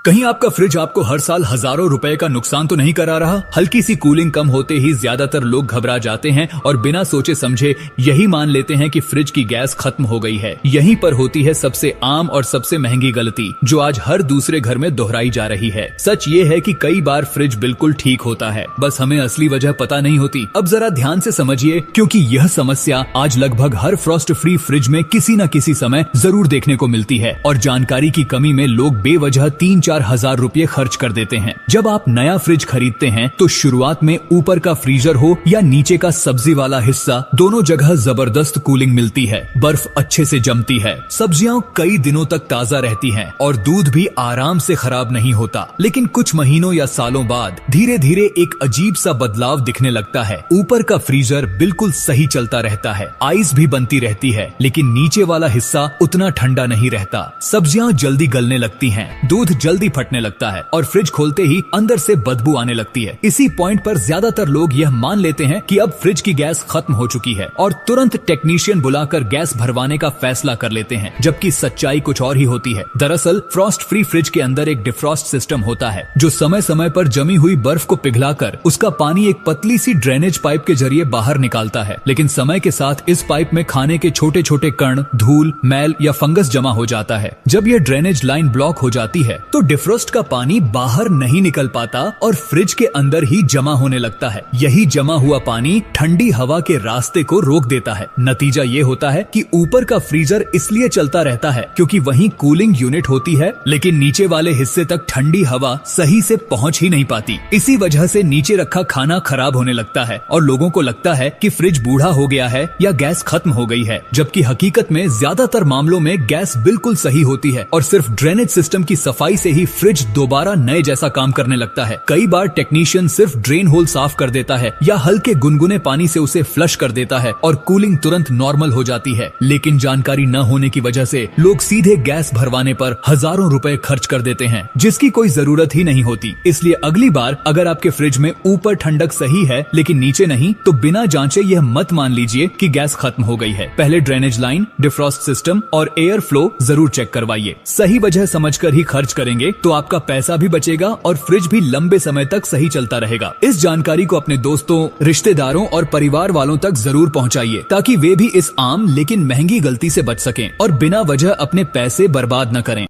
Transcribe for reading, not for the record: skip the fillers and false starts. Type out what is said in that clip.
कहीं आपका फ्रिज आपको हर साल हजारों रुपए का नुकसान तो नहीं करा रहा? हल्की सी कूलिंग कम होते ही ज्यादातर लोग घबरा जाते हैं और बिना सोचे समझे यही मान लेते हैं कि फ्रिज की गैस खत्म हो गई है। यहीं पर होती है सबसे आम और सबसे महंगी गलती, जो आज हर दूसरे घर में दोहराई जा रही है। सच ये है कि कई बार फ्रिज बिल्कुल ठीक होता है, बस हमें असली वजह पता नहीं होती। अब जरा ध्यान से समझिए, क्योंकि यह समस्या आज लगभग हर फ्रॉस्ट फ्री फ्रिज में किसी न किसी समय जरूर देखने को मिलती है और जानकारी की कमी में लोग बेवजह 3-4 हजार रुपए खर्च कर देते हैं। जब आप नया फ्रिज खरीदते हैं तो शुरुआत में ऊपर का फ्रीजर हो या नीचे का सब्जी वाला हिस्सा, दोनों जगह जबरदस्त कूलिंग मिलती है, बर्फ अच्छे से जमती है, सब्जियां कई दिनों तक ताजा रहती हैं और दूध भी आराम से खराब नहीं होता। लेकिन कुछ महीनों या सालों बाद धीरे धीरे एक अजीब सा बदलाव दिखने लगता है। ऊपर का फ्रीजर बिल्कुल सही चलता रहता है, आइस भी बनती रहती है, लेकिन नीचे वाला हिस्सा उतना ठंडा नहीं रहता। सब्जियां जल्दी गलने लगती हैं, दूध जल्दी फटने लगता है और फ्रिज खोलते ही अंदर से बदबू आने लगती है। इसी पॉइंट पर ज्यादातर लोग यह मान लेते हैं कि अब फ्रिज की गैस खत्म हो चुकी है और तुरंत टेक्नीशियन बुलाकर गैस भरवाने का फैसला कर लेते हैं, जबकि सच्चाई कुछ और ही होती है। दरअसल फ्रॉस्ट फ्री फ्रिज के अंदर एक डिफ्रॉस्ट सिस्टम होता है, जो समय समय पर जमी हुई बर्फ को पिघलाकर उसका पानी एक पतली सी ड्रेनेज पाइप के जरिए बाहर निकालता है। लेकिन समय के साथ इस पाइप में खाने के छोटे छोटे कण, धूल, मैल या फंगस जमा हो जाता है। जब यह ड्रेनेज लाइन ब्लॉक हो जाती है तो डिफ्रॉस्ट का पानी बाहर नहीं निकल पाता और फ्रिज के अंदर ही जमा होने लगता है। यही जमा हुआ पानी ठंडी हवा के रास्ते को रोक देता है। नतीजा ये होता है कि ऊपर का फ्रीजर इसलिए चलता रहता है क्योंकि वहीं कूलिंग यूनिट होती है, लेकिन नीचे वाले हिस्से तक ठंडी हवा सही से पहुंच ही नहीं पाती। इसी वजह से नीचे रखा खाना खराब होने लगता है और लोगों को लगता है कि फ्रिज बूढ़ा हो गया है या गैस खत्म हो गई है, जबकि हकीकत में ज्यादातर मामलों में गैस बिल्कुल सही होती है और सिर्फ ड्रेनेज सिस्टम की सफाई से ही फ्रिज दोबारा नए जैसा काम करने लगता है। कई बार टेक्नीशियन सिर्फ ड्रेन होल साफ कर देता है या हल्के गुनगुने पानी से उसे फ्लश कर देता है और कूलिंग तुरंत नॉर्मल हो जाती है। लेकिन जानकारी न होने की वजह से लोग सीधे गैस भरवाने पर हजारों रुपए खर्च कर देते हैं, जिसकी कोई जरूरत ही नहीं होती। इसलिए अगली बार अगर आपके फ्रिज में ऊपर ठंडक सही है लेकिन नीचे नहीं, तो बिना जांचे यह मत मान लीजिए कि गैस खत्म हो गई है। पहले ड्रेनेज लाइन, डिफ्रॉस्ट सिस्टम और एयर फ्लो जरूर चेक करवाइए। सही वजह समझकर ही खर्च करेंगे तो आपका पैसा भी बचेगा और फ्रिज भी लंबे समय तक सही चलता रहेगा। इस जानकारी को अपने दोस्तों, रिश्तेदारों और परिवार वालों तक जरूर पहुंचाइए, ताकि वे भी इस आम लेकिन महंगी गलती से बच सकें और बिना वजह अपने पैसे बर्बाद न करें।